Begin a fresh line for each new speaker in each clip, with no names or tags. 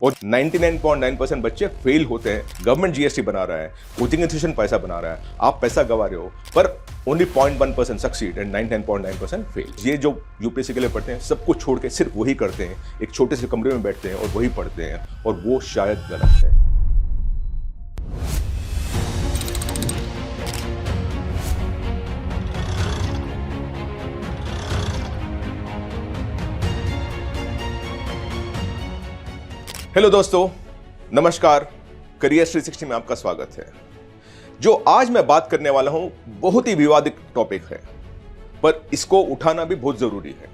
और 99.9% बच्चे फेल होते हैं। गवर्नमेंट जीएसटी बना रहा है, कोचिंग इंस्टीट्यूशन पैसा बना रहा है, आप पैसा गवा रहे हो, पर ओनली 0.1% सक्सीड एंड 99.9% फेल। ये जो यूपीएससी के लिए पढ़ते हैं सब कुछ छोड़ के सिर्फ वही करते हैं, एक छोटे से कमरे में बैठते हैं और वही पढ़ते हैं, और वो शायद गलत है। हेलो दोस्तों, नमस्कार। करियर 360 में आपका स्वागत है। जो आज मैं बात करने वाला हूं बहुत ही विवादित टॉपिक है, पर इसको उठाना भी बहुत जरूरी है,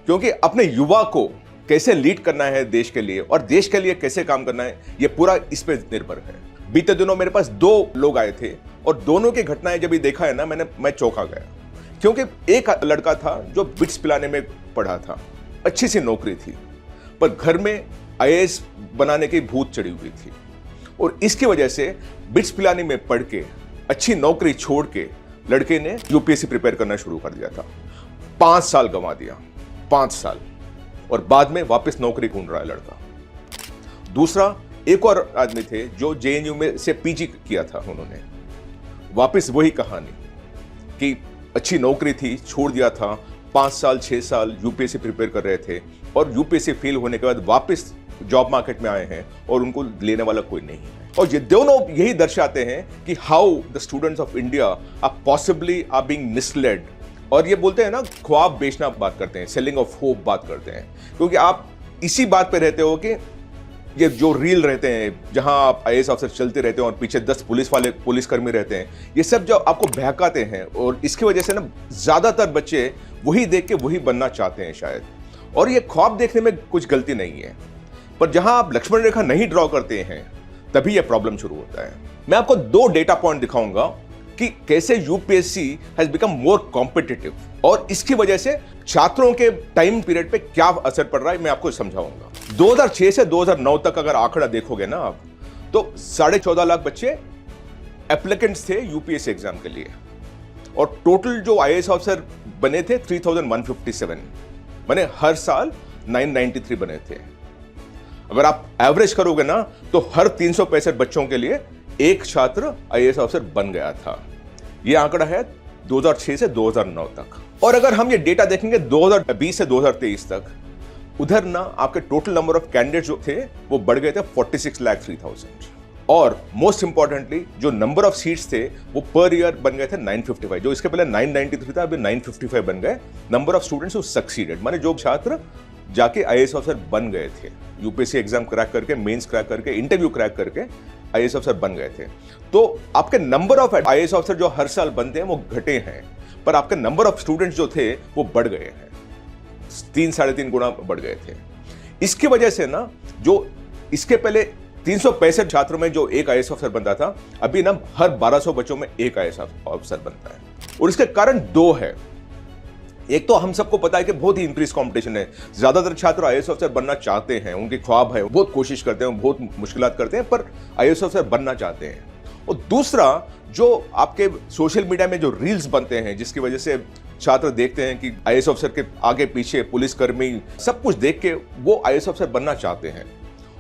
क्योंकि अपने युवा को कैसे लीड करना है देश के लिए और देश के लिए कैसे काम करना है, यह पूरा इस पे निर्भर है। बीते दिनों मेरे पास दो लोग आए थे और दोनों की घटनाएं जब देखा है ना, मैं चौंका गया, क्योंकि एक लड़का था जो बिट्स पिलाने में पढ़ा था, अच्छी सी नौकरी थी, पर घर में आईएएस बनाने की भूत चढ़ी हुई थी, और इसकी वजह से बिट्स पिलाने में पढ़ के अच्छी नौकरी छोड़ के लड़के ने यूपीएससी प्रिपेयर करना शुरू कर दिया था। 5 साल गंवा दिया, 5 साल, और बाद में वापस नौकरी ढूंढ रहा है लड़का। दूसरा एक और आदमी थे जो जेएनयू में से पीजी किया था, उन्होंने वापस वही कहानी कि अच्छी नौकरी थी, छोड़ दिया था, 5 साल 6 साल यूपीएससी प्रिपेयर कर रहे थे, और यूपीएससी फेल होने के बाद वापस जॉब मार्केट में आए हैं और उनको लेने वाला कोई नहीं है। और ये दोनों यही दर्शाते हैं कि how the students of India are possibly are being misled. और ये बोलते हैं ना, ख्वाब बेचना बात करते हैं, सेलिंग ऑफ होप बात करते हैं, क्योंकि आप इसी बात पे रहते हो कि ये जो रील रहते हैं जहां आप आईएएस ऑफिसर चलते रहते हैं और पीछे 10 पुलिसकर्मी रहते हैं, ये सब जो आपको बहकाते हैं, और इसकी वजह से ना ज्यादातर बच्चे वही देख के वही बनना चाहते हैं शायद। और ये ख्वाब देखने में कुछ गलती नहीं है, पर जहां आप लक्ष्मण रेखा नहीं ड्रॉ करते हैं तभी यह प्रॉब्लम शुरू होता है। मैं आपको 2 डेटा पॉइंट दिखाऊंगा कि कैसे UPSC has become more competitive, और इसकी वजह से छात्रों के टाइम पीरियड पे क्या असर पड़ रहा है मैं आपको समझाऊंगा। 2006 से 2009 तक अगर आंकड़ा देखोगे ना आप, तो 14.5 लाख बच्चे एप्लीकेंट्स थे यूपीएससी एग्जाम के लिए, और टोटल जो आईएएस ऑफिसर बने थे 3157, माने हर साल 993 बने थे। अगर आप एवरेज करोगे ना, तो हर 365 बच्चों के लिए एक छात्र आईएएस ऑफिसर बन गया था। यह आंकड़ा है 2006 से 2009 तक। और अगर हम ये डेटा देखेंगे 2020 से 2023 तक, उधर ना आपके टोटल नंबर ऑफ कैंडिडेट जो थे वो बढ़ गए थे 46,03,000, और मोस्ट इंपॉर्टेंटली जो नंबर ऑफ सीट्स थे वो पर ईयर बन गए थे 955। जो इसके पहले 993 था, अभी 955 बन गए। Number of students who succeeded, माने जो छात्र जाके आईएएस ऑफिसर बन गए थे, यूपीएससी एग्जाम क्रैक करके, मेंस क्रैक करके, इंटरव्यू क्रैक करके आईएएस ऑफिसर बन गए थे। तो आपके नंबर ऑफ आईएएस ऑफिसर जो हर साल बनते हैं वो घटे हैं, पर आपके नंबर ऑफ स्टूडेंट्स जो थे वो बढ़ गए हैं, 3-3.5 गुना बढ़ गए थे। इसकी वजह से ना, जो इसके पहले 365 छात्रों में जो एक आईएएस ऑफिसर बनता था, अभी ना हर 1200 बच्चों में एक आईएएस ऑफिसर बनता है। और इसके कारण 2 है। एक तो हम सबको पता है कि बहुत ही इंक्रीज कंपटीशन है, ज्यादातर छात्र आईएएस ऑफिसर बनना चाहते हैं, उनके ख्वाब है, बहुत कोशिश करते हैं, बहुत मुश्किलात करते हैं, पर आईएएस ऑफिसर बनना चाहते हैं। और दूसरा, जो आपके सोशल मीडिया में जो रील्स बनते हैं, जिसकी वजह से छात्र देखते हैं कि आईएएस ऑफिसर के आगे पीछे पुलिसकर्मी सब कुछ देख के वो आईएएस ऑफिसर बनना चाहते हैं,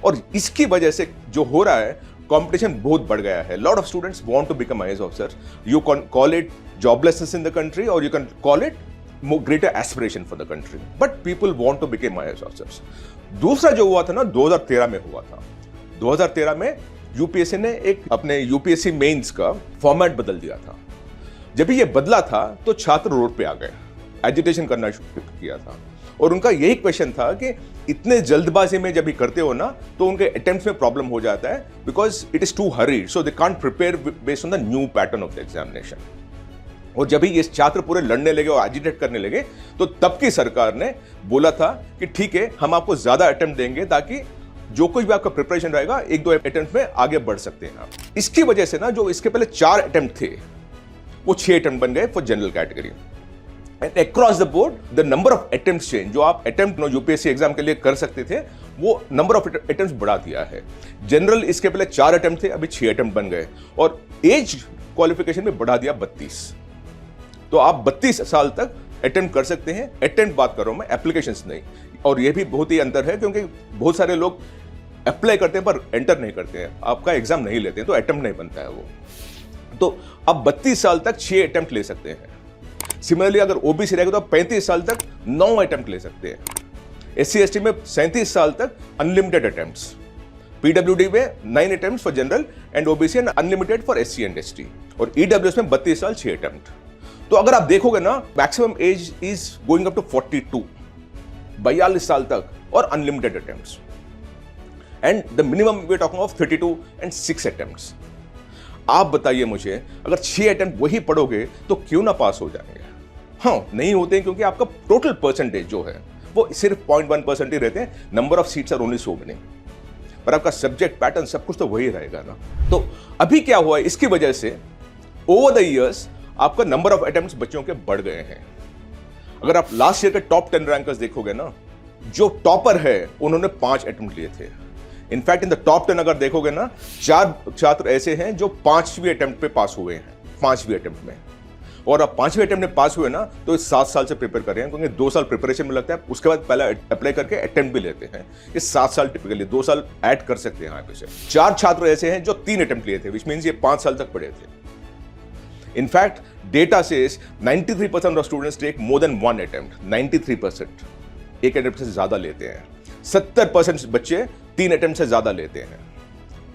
और इसकी वजह से जो हो रहा है, कंपटीशन बहुत बढ़ गया है। Lot of students want to become IAS officer. You can call it joblessness in the country, और you can call it greater aspiration for the country, but people want to become IAS officers. दूसरा जो हुआ था ना, 2013 में हुआ था। 2013 में यूपीएससी ने एक अपने यूपीएससी मेंस का फॉर्मेट बदल दिया था। जब ये बदला था तो छात्र रोड पे आ गए, एजिटेशन करना शुरू किया था, और उनका यही क्वेश्चन था कि इतने जल्दबाजी में जब भी करते हो ना, तो उनके अटेम्प्ट्स में प्रॉब्लम हो जाता है, because it is too hurried, so they can't prepare based on the new pattern of the examination. और जब भी ये छात्र पूरे लड़ने लगे और एजिटेट करने लगे, तो तब की सरकार ने बोला था कि ठीक है, हम आपको ज्यादा अटेम्प्ट देंगे, ताकि जो कुछ भी आपका प्रिपरेशन रहेगा 1-2 अटेम्प्ट में आगे बढ़ सकते हैं आप। इसकी वजह से ना, जो इसके पहले 4 अटेम्प्ट थे वो 6 अटेम्प्ट बन गए for general category. And across the board the number of attempt change, जो आप अटेम्प्ट यूपीएससी एग्जाम के लिए कर सकते थे, वो नंबर ऑफ अटेम्प्ट बढ़ा दिया है। जनरल इसके पहले 4 अटेम्प्ट थे, अभी 6 अटेम्प्ट बन गए, और एज क्वालिफिकेशन में बढ़ा दिया 32। तो आप 32 साल तक अटेम्प्ट कर सकते हैं। अटेम्प्ट बात कर रहा हूं मैं, एप्लीकेशंस नहीं। और यह भी बहुत ही अंतर है, क्योंकि बहुत सारे लोग अप्लाई करते हैं पर एंटर नहीं करते हैं, आपका एग्जाम नहीं लेते हैं, तो अटेम्प्ट नहीं बनता है वो। तो आप 32 साल तक 6 अटेम्प्ट ले सकते हैं। सिमिलरली अगर ओबीसी रहेगा तो आप 35 साल तक 9 अटेम्प्ट ले सकते हैं। एससी एसटी में 37 साल तक अनलिमिटेड अटेम्प्ट्स, पीडब्ल्यूडी में 9 attempts for general and OBC and unlimited for SC and ST, और ईडब्ल्यूएस में 32 साल 6 अटेम्प्ट। तो अगर आप देखोगे ना, maximum age is going up to 42, 42 साल तक, और unlimited attempts, and the minimum we are talking of 32 and 6 attempts. आप बताइए मुझे, अगर 6 अटेम्प्ट वही पढ़ोगे तो क्यों ना पास हो जाएंगे? हाँ, नहीं होते हैं, क्योंकि आपका टोटल परसेंटेज जो है वो सिर्फ 0.1% ही रहते हैं। Number of seats are only so many, पर आपका सब्जेक्ट पैटर्न सब कुछ तो वही रहेगा ना। तो अभी क्या हुआ है, इसकी वजह से ओवर द इयर्स आपका नंबर ऑफ अटेम्प्ट्स बच्चों के बढ़ गए हैं। अगर आप लास्ट ईयर के टॉप 10 रैंकर्स देखोगे ना, जो टॉपर है उन्होंने 5 अटेम्प्ट लिए थे। इनफैक्ट इन द टॉप 10 अगर देखोगे ना, 4 छात्र ऐसे हैं जो 5वीं अटेम्प्ट पे पास हुए हैं, 5वीं अटेम्प्ट में। और अब 5वीं अटेम्प्ट में पास हुए ना, तो 7 साल से प्रिपेयर कर रहे हैं, क्योंकि 2 साल प्रिपरेशन में लगता है, उसके बाद पहला अप्लाई करके अटेम्प्ट भी लेते हैं। ये 7 साल टिपिकली, 2 साल ऐड कर सकते हैं यहाँ पे से। 4 छात्र ऐसे हैं जो 3 अटेम्प्ट लिए थे, विच मीन्स ये 5 साल तक पढ़े थे। In fact data says 93% of students take more than 1 attempt, 93% एक अटेम्प्ट से ज्यादा लेते हैं। 70% बच्चे 3 अटेम्प्ट से ज्यादा लेते हैं,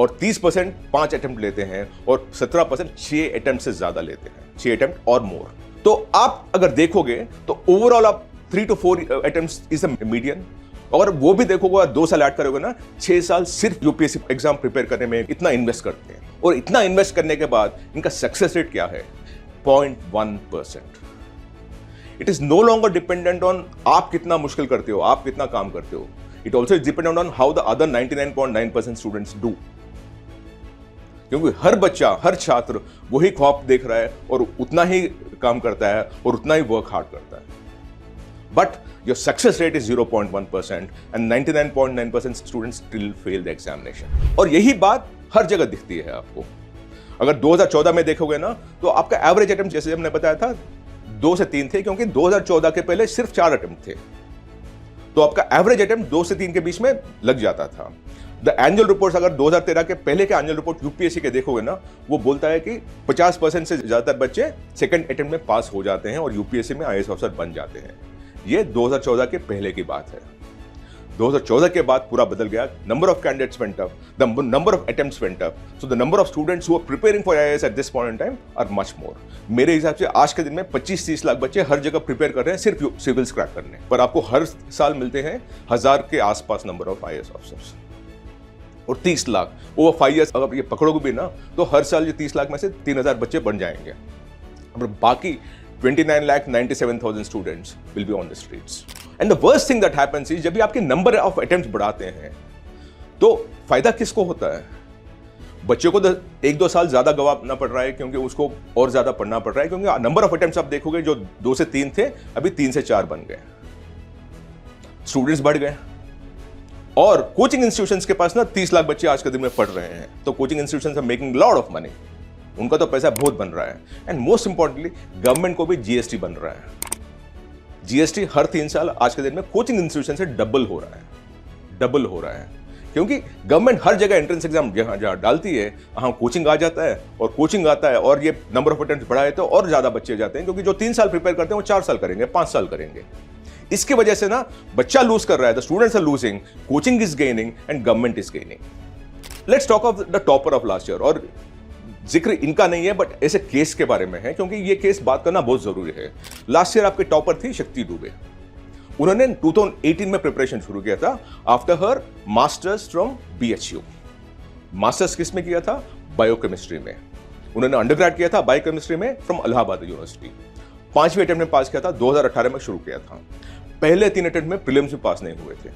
और 30% 5 अटेम्प्ट लेते हैं, और 17% 6 अटेम्प्ट से ज्यादा लेते हैं, 6 अटेम्प्ट और मोर। तो आप अगर देखोगे तो ओवरऑल आप 3 to 4 attempts is the median. और वो भी देखोगे, 2 साल ऐड करोगे ना, 6 साल सिर्फ यूपीएससी एग्जाम प्रिपेयर करने में इतना इन्वेस्ट करते हैं। और इतना इन्वेस्ट करने के बाद इनका सक्सेस रेट क्या है? 0.1%। It is no longer dependent on आप कितना मुश्किल करते हो, आप कितना काम करते हो। It also is dependent on how the other 99.9% students do. क्योंकि हर बच्चा, हर छात्र वही ख्वाब देख रहा है और उतना ही काम करता है और उतना ही वर्क हार्ड करता है। But your success rate is 0.1% and 99.9% students still fail the examination. और यही बात हर जगह दिखती है आपको। अगर 2014 में देखोगे ना, तो आपका एवरेज अटेम्प्ट, जैसे हमने बताया था, 2 से 3 थे, क्योंकि 2014 के पहले सिर्फ 4 अटेम्प्ट थे। तो आपका एवरेज अटेम्प्ट 2 से 3 के बीच में लग जाता था। द एनुअल रिपोर्ट्स अगर 2013 के पहले के एनुअल रिपोर्ट यूपीएससी के देखोगे ना, वो बोलता है कि 50% से ज्यादातर बच्चे सेकंड अटेम्प्ट में पास हो जाते हैं और यूपीएससी में आईएएस ऑफिसर बन जाते हैं। ये 2014 के पहले की बात है। 2014 के बाद पूरा बदल गया। Number of candidates went up, the number of attempts went up, so the number of students who are preparing for IAS at this point in time are much more. मेरे हिसाब से आज के दिन में 25-30 लाख बच्चे हर जगह प्रिपेयर कर रहे हैं सिर्फ सिविल्स क्रैक करने, पर आपको हर साल मिलते हैं 1000 के आसपास नंबर ऑफ आईएएस ऑफिसर्स। और 30 लाख ओवर 5 ईयर्स अगर ये पकड़ोगे भी ना, तो हर साल ये 30 लाख में से 3000 बच्चे बन जाएंगे। और बाकी 29,97,000 students will be on the streets. And the worst thing that happens is, जब भी आपके नंबर ऑफ अटेम्प्ट्स बढ़ाते हैं तो फायदा किसको होता है? बच्चों को 1-2 साल ज्यादा गवाना पड़ रहा है, क्योंकि उसको और ज्यादा पढ़ना पड़ रहा है, क्योंकि नंबर ऑफ अटेम्प्ट्स आप देखोगे जो 2 से 3 थे, अभी 3 से 4 बन गए, स्टूडेंट्स बढ़ गए। और कोचिंग इंस्टीट्यूशंस के पास ना 30 लाख बच्चे आज के दिन में पढ़ रहे हैं, तो coaching institutions are making lot of money, उनका तो पैसा बहुत बन रहा है। एंड मोस्ट इंपॉर्टेंटली गवर्नमेंट को भी जीएसटी बन रहा है। जीएसटी हर 3 साल आज के दिन में कोचिंग इंस्टीट्यूशन से डबल हो रहा है, क्योंकि गवर्नमेंट हर जगह एंट्रेंस एग्जाम जहां डालती है, वहां कोचिंग आ जाता है, और कोचिंग आता है और ये नंबर ऑफ अटेम्प्ट बढ़ाए तो और ज्यादा बच्चे जाते हैं, क्योंकि जो 3 साल प्रिपेयर करते हैं वो 4 साल करेंगे, 5 साल करेंगे। इसकी वजह से ना बच्चा लूज कर रहा है, the students are losing, coaching is gaining and government is gaining. Let's talk of the topper of last year. और जिक्र इनका नहीं है, बट ऐसे केस के बारे में है, क्योंकि ये केस बात करना बहुत जरूरी है। लास्ट ईयर आपके टॉपर थी शक्ति दुबे। उन्होंने 2018 में प्रिपरेशन शुरू किया था after her masters from BHU. Masters किस में किया था? बायोकेमिस्ट्री में। उन्होंने अंडरग्रेड किया था बायोकेमिस्ट्री में फ्रॉम इलाहाबाद यूनिवर्सिटी। 5वीं अटेम्प्ट में पास किया था, 2018 में शुरू किया था। पहले 3 अटेम्प्ट में प्रीलिम्स में पास नहीं हुए थे।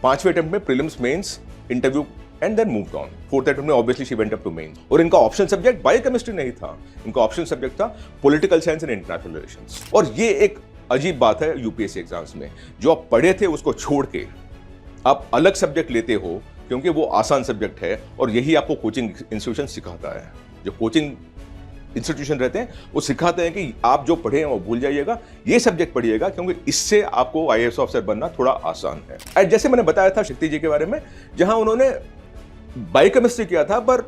5वीं अटेम्प्ट में prelims, mains, interview and then moved on. 4th attempt में obviously she went up to mains. और इनका ऑप्शन सब्जेक्ट बायोकेमिस्ट्री नहीं था, इनका ऑप्शन सब्जेक्ट था political science and international relations. और ये एक अजीब बात है यूपीएससी एग्जाम्स में, जो आप पढ़े थे उसको छोड़ के आप अलग सब्जेक्ट लेते हो, क्योंकि वो आसान सब्जेक्ट है और यही आपको कोचिंग इंस्टीट्यूशन सिखाता है। जो कोचिंग इंस्टीट्यूशन रहते हैं वो सिखाते हैं कि आप जो पढ़े हैं वो भूल जाइएगा, ये सब्जेक्ट पढ़िएगा क्योंकि इससे आपको आईएएस ऑफिसर बनना थोड़ा आसान है। और जैसे मैंने बताया था शक्ति जी के बारे में, जहां उन्होंने बायोकेमिस्ट्री किया था पर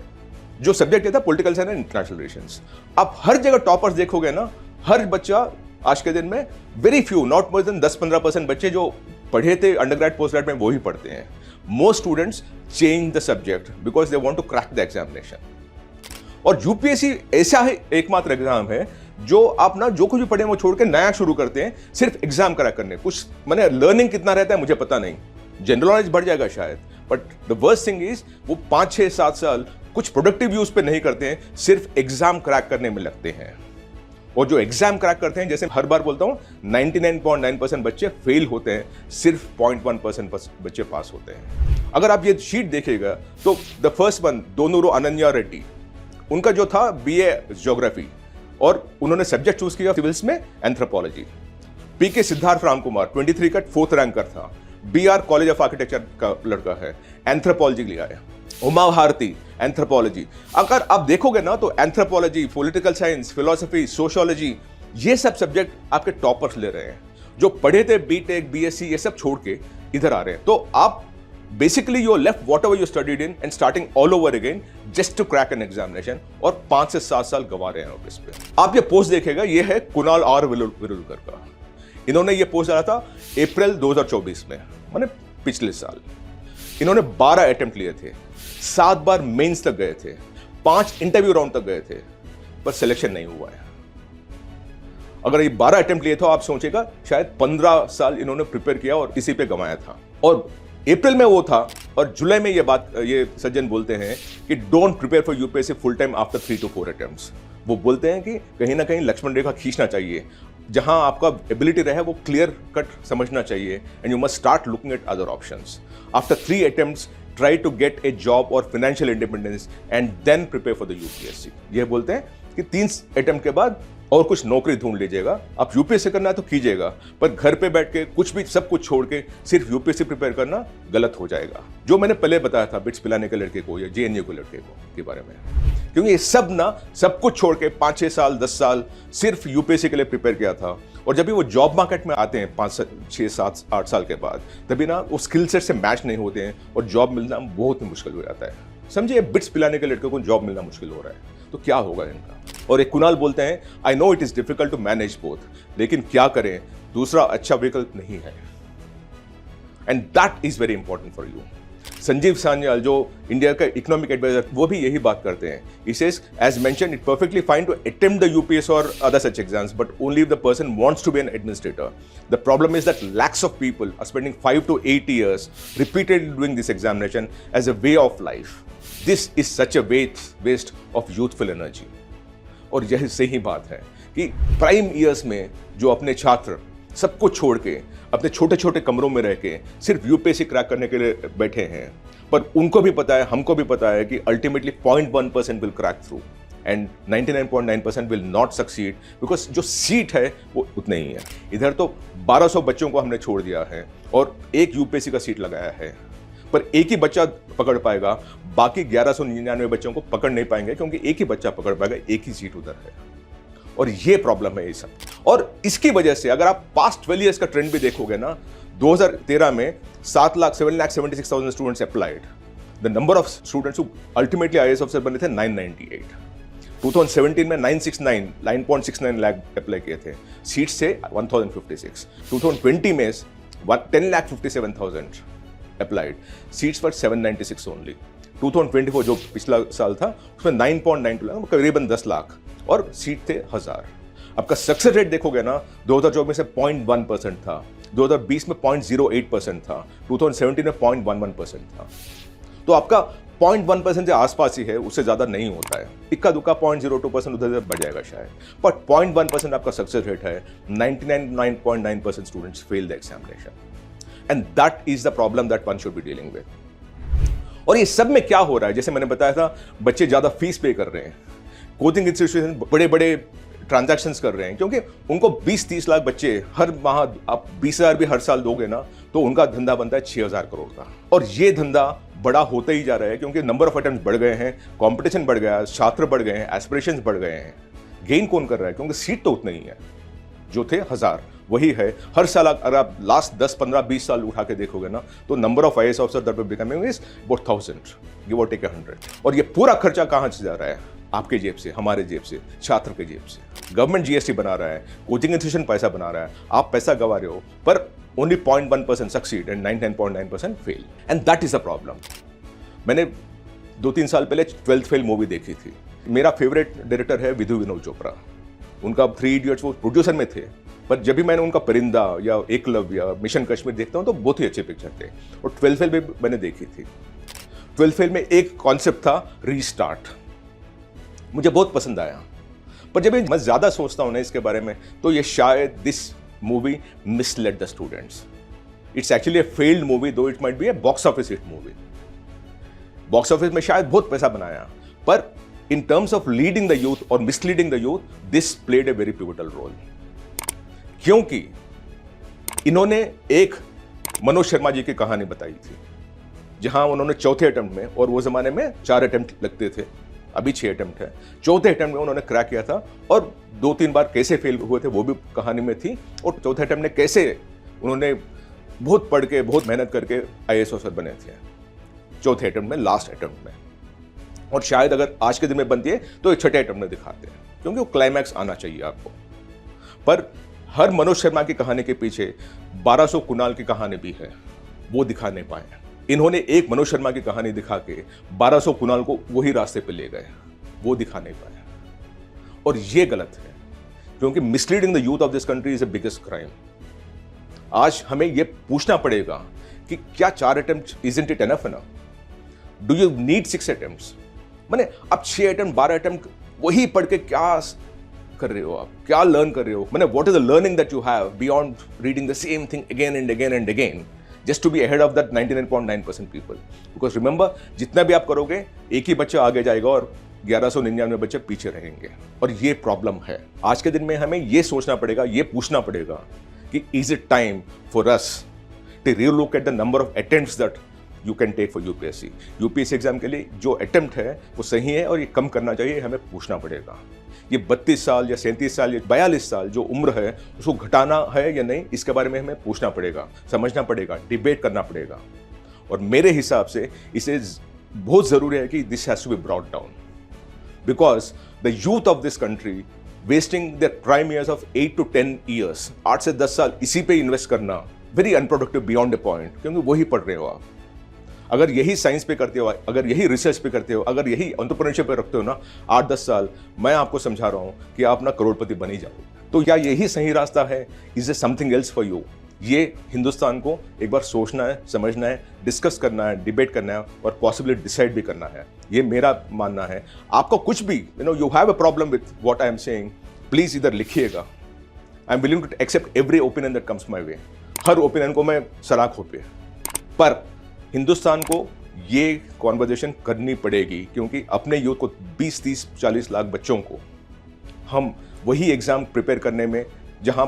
जो सब्जेक्ट था political science and international relations. आप हर जगह टॉपर्स देखोगे ना, हर बच्चा आज के दिन में very few, not more than 10-15% बच्चे जो पढ़े थे अंडरग्रेड पोस्ट ग्रेड में वो ही पढ़ते हैं। Most students change the subject because they want to crack the examination. और यूपीएससी ऐसा ही एकमात्र एग्जाम है जो आप ना जो कुछ भी पढ़े वो छोड़ के नया शुरू करते हैं सिर्फ एग्जाम क्रैक करने। कुछ मैंने लर्निंग कितना रहता है मुझे पता नहीं, जनरल नॉलेज बढ़ जाएगा शायद, but the worst thing is वो 5-6-7 साल कुछ प्रोडक्टिव यूज पे नहीं करते हैं, सिर्फ एग्जाम क्रैक करने में लगते हैं। और जो एग्जाम क्रैक करते हैं, जैसे हर बार बोलता हूं, 99.9% बच्चे फेल होते हैं, सिर्फ 0.1% बच्चे पास होते हैं। अगर आप ये शीट देखिएगा तो the first one Donuru Ananya Reddy, उनका जो था बीए ज्योग्राफी और उन्होंने सब्जेक्ट चूज किया सिविल्स में एंथ्रोपोलॉजी। पीके सिद्धार्थ राम कुमार 23 का 4th रैंकर था, बीआर कॉलेज ऑफ आर्किटेक्चर का लड़का है, एंथ्रोपोलॉजी लिया है। उमा भारती एंथ्रोपोलॉजी। अगर आप देखोगे ना तो anthropology, political science, philosophy, sociology, ये सब सब्जेक्ट आपके टॉपर्स ले रहे हैं। जो पढ़े थे बीटेक, बीएससी ये सब छोड़ के इधर आ रहे हैं। तो आप basically you left whatever you studied in and starting all over again just to crack an examination, और 5 से 7 साल गवा रहे हैं ऑफिस पे। आप ये पोस्ट देखेगा, ये है कुणाल आर विरुलकर का। इन्होंने ये पोस्ट डाला था अप्रैल 2024 में, माने पिछले साल। इन्होंने 12 अटेम्प्ट लिए थे, 7 बार मेंस तक गए थे, 5 इंटरव्यू राउंड तक गए थे, पर सिलेक्शन नहीं हुआ है। अगर ये 12 अटेम्प्ट लिए तो आप सोचेगा शायद 15 साल इन्होंने प्रिपेयर किया और इसी पे गंवाया था। और अप्रैल में वो था, और जुलाई में ये सज्जन बोलते हैं कि don't prepare for UPSC full time after 3 to 4 attempts. वो बोलते हैं कि कहीं ना कहीं लक्ष्मण रेखा खींचना चाहिए, जहां आपका एबिलिटी रहे वो क्लियर कट समझना चाहिए, and you must start looking at other options. After 3 attempts try to get a job और financial independence and then prepare for the UPSC. ये बोलते हैं कि 3 अटेम्प्ट के बाद और कुछ नौकरी ढूंढ लीजिएगा। आप यूपीएससी करना है तो कीजिएगा, पर घर पे बैठ के कुछ भी सब कुछ छोड़ के सिर्फ यूपीएससी प्रिपेयर करना गलत हो जाएगा। जो मैंने पहले बताया था बिट्स पिलाने के लड़के को या जेएनयू के लड़के को के बारे में, क्योंकि ये सब ना सब कुछ छोड़ के 5-6 साल 10 साल सिर्फ यूपीएससी के लिए प्रिपेयर किया था। और जब भी वो जॉब मार्केट में आते हैं 5-6-7-8 साल के बाद, तभी ना वो स्किल सेट से मैच नहीं होते हैं और जॉब मिलना बहुत ही मुश्किल हो जाता है। समझिए, बिट्स पिलाने के लड़के को जॉब मिलना मुश्किल हो रहा है, तो क्या होगा इनका। और एक कुणाल बोलते हैं, I know it is difficult to manage both, लेकिन क्या करें, दूसरा अच्छा विकल्प नहीं है, and that is very important for you. Sanjeev Sanyal जो इंडिया का इकोनॉमिक एडवाइजर, वो भी यही बात करते हैं। He says, as mentioned, it's perfectly fine to attempt the UPS or other such exams, but only if the person wants to be an administrator. The problem is that lakhs of people are spending 5 to 8 years repeatedly doing this examination as a way of life. This is such a waste of youthful energy. और यही सही बात है कि prime years में जो अपने छात्र सब कुछ छोड़ के अपने छोटे छोटे कमरों में रह के सिर्फ यूपीएससी क्रैक करने के लिए बैठे हैं, पर उनको भी पता है, हमको भी पता है कि ultimately 0.1% will crack through and 99.9% will not succeed, because जो सीट है वो उतने ही है। इधर तो 1200 बच्चों को हमने छोड़ दिया है और एक यूपीएससी का सीट लगाया है, पर एक ही बच्चा पकड़ पाएगा, बाकी 1199 बच्चों को पकड़ नहीं पाएंगे, क्योंकि एक ही बच्चा पकड़ पाएगा, एक ही सीट उधर है। और ये प्रॉब्लम है ये सब। और इसकी वजह से अगर आप पास्ट 12 ईयर्स का ट्रेंड भी देखोगे ना, 2013 में 7,76,000 students applied. The number of students who ultimately IAS officer बने थे 998। 2017 में 969 लाख अप्लाई किए थे, सीट्स थे 1056। 2020 में 10,57,000 अप्लाइड, सीट्स पर 796 ओनली। 2024 जो पिछला साल था उसमें 9.92 लाख, करीबन 10 लाख, और सीट थे 1000। आपका सक्सेस रेट देखोगे ना, 2024 में से 0.1% था, 2020 में 0.08% था, 2017 में 0.11% था। तो आपका 0.1% के आसपास ही है, उससे ज्यादा नहीं होता है। इक्का दुक्का 0.02% उधर बढ़ जाएगा शायद, बट 0.1% आपका सक्सेस रेट है। 99.9% students fail the examination, and that is the problem that one should be dealing with. और ये सब में क्या हो रहा है, जैसे मैंने बताया था, बच्चे ज्यादा फीस पे कर रहे हैं, कोचिंग इंस्टीट्यूशन बड़े बड़े ट्रांजैक्शंस कर रहे हैं, क्योंकि उनको 20-30 लाख बच्चे हर माह, आप 20,000 भी हर साल दोगे ना, तो उनका धंधा बनता है 6,000 करोड़ का। और ये धंधा बड़ा होता ही जा रहा है, क्योंकि नंबर ऑफ अटेम्प्ट बढ़ गए हैं, कंपटीशन बढ़ गया, छात्र बढ़ गए हैं, एस्पिरेशंस बढ़ गए हैं। गेन कौन कर रहा है? क्योंकि सीट तो उतनी ही है, जो थे 1000 वही है। हर साल अगर आप लास्ट 10, 15, 20 साल उठा के देखोगे ना, तो number of IAS officer that were becoming is about 1000, give और टेक 100। और ये पूरा खर्चा कहां से जा रहा है? आपके जेब से, हमारे जेब से, छात्र के जेब से। गवर्नमेंट GST बना रहा है, कोचिंग इंस्टीट्यूशन पैसा बना रहा है, आप पैसा गवा रहे हो, पर only 0.1% succeed and 99.9% fail, and that is a problem. मैंने 2-3 साल पहले 12th फेल मूवी देखी थी। मेरा फेवरेट डायरेक्टर है विधु विनोद चोपड़ा। उनका 3 इडियट्स वो प्रोड्यूसर में थे, पर जब भी मैंने उनका परिंदा या एकलव्य या मिशन कश्मीर देखता हूं तो बहुत ही अच्छे पिक्चर थे, और 12th फेल भी मैंने देखी थी। 12th फेल में एक कॉन्सेप्ट था रीस्टार्ट, मुझे बहुत पसंद आया। पर जब मैं ज्यादा सोचता हूं ना इसके बारे में, तो ये शायद this movie misled the students. It's actually a failed movie, though it might be a box office hit movie. Box office में शायद बहुत पैसा बनाया, पर in terms of leading the youth or misleading the youth, this played a very pivotal role. क्योंकि इन्होंने एक मनोज शर्मा जी की कहानी बताई थी, जहां उन्होंने चौथे अटेम्प्ट में, और वो जमाने में 4 अटेम्प्ट लगते थे, अभी 6 अटेम्प्ट है, चौथे अटेम्प्ट में उन्होंने क्रैक किया था, और 2-3 बार कैसे फेल हुए थे वो भी कहानी में थी, और चौथे अटेम्प्ट में कैसे उन्होंने बहुत पढ़ के, बहुत मेहनत करके IAS ऑफिसर बने थे, चौथे अटेम्प्ट में, लास्ट अटेम्प्ट में। और शायद अगर आज के दिन में बनती है तो एक छठे अटेम्प्ट में दिखाते हैं, क्योंकि वो क्लाइमैक्स आना चाहिए आपको। पर हर मनोज शर्मा की कहानी के पीछे 1200 कुणाल की कहानी भी है, वो दिखा नहीं पाए। इन्होंने एक मनोज शर्मा की कहानी दिखा के 1200 कुणाल को वही रास्ते पे ले गए, वो दिखा नहीं पाए, और ये गलत है, क्योंकि misleading the youth of this country is the biggest crime. आज हमें ये पूछना पड़ेगा कि क्या 4 अटेम्प्ट इजंट इट एनफ ना? Do you need 6 attempts? माने अब 6 अटेम्प्ट, 12 अटेम्प्ट वही पढ़ के क्या कर रहे हो आप? क्या लर्न कर रहे हो? माने what is the learning that you have beyond reading the same thing again and again and again just to be ahead of that 99.9% people? Because remember, जितना भी आप करोगे, एक ही बच्चा आगे जाएगा और 1199 बच्चे पीछे रहेंगे, और ये प्रॉब्लम है। आज के दिन में हमें ये सोचना पड़ेगा, ये पूछना पड़ेगा कि is it time for us to relook at the number of attempts that you can take for UPSC। UPSC exam के लिए जो अटेम्प्ट है वो सही है, और ये कम करना चाहिए, हमें पूछना पड़ेगा। ये 32 साल या 37 साल या 42 साल जो उम्र है, उसको घटाना है या नहीं, इसके बारे में हमें पूछना पड़ेगा, समझना पड़ेगा, डिबेट करना पड़ेगा। और मेरे हिसाब से इसे बहुत जरूरी है कि this has to be brought down, because the youth of this country wasting their prime years of 8 to 10 years, 8 से 10 साल इसी पे इन्वेस्ट करना, very unproductive beyond a point, क्योंकि वही पढ़ रहे हो आप। अगर यही साइंस पे करते हो, अगर यही रिसर्च पे करते हो, अगर यही एंटरप्रेन्योरशिप पे रखते हो ना 8-10 साल, मैं आपको समझा रहा हूं कि आप ना करोड़पति बन ही जाओगे। तो क्या यही सही रास्ता है? Is a something else for you? ये हिंदुस्तान को एक बार सोचना है, समझना है, डिस्कस करना है, डिबेट करना है, और पॉसिबली डिसाइड भी करना है। ये मेरा मानना है। आपको कुछ भी you have a problem with what I am saying, please इधर लिखिएगा। I am willing to accept every opinion that comes my way. हर ओपिनियन को मैं सराखों पे, पर हिंदुस्तान को ये कॉन्वर्जेशन करनी पड़ेगी, क्योंकि अपने यूथ को 20, 30, 40 लाख बच्चों को हम वही एग्जाम प्रिपेयर करने में, जहां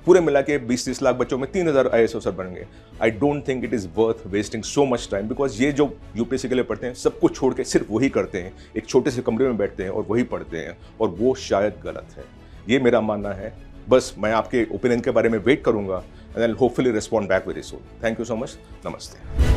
पूरे मिला के 20-30 लाख बच्चों में 3000 IAS ऑफिसर बन गए, I don't think it is worth wasting so much time. Because ये जो UPSC के लिए पढ़ते हैं, सब कुछ छोड़ के सिर्फ वही करते हैं, एक छोटे से कमरे में बैठते हैं और वही पढ़ते हैं, और वो शायद गलत है। ये मेरा मानना है। बस मैं आपके ओपिनियन के बारे में वेट करूंगा, and I will hopefully respond back very soon. Thank you so much. नमस्ते।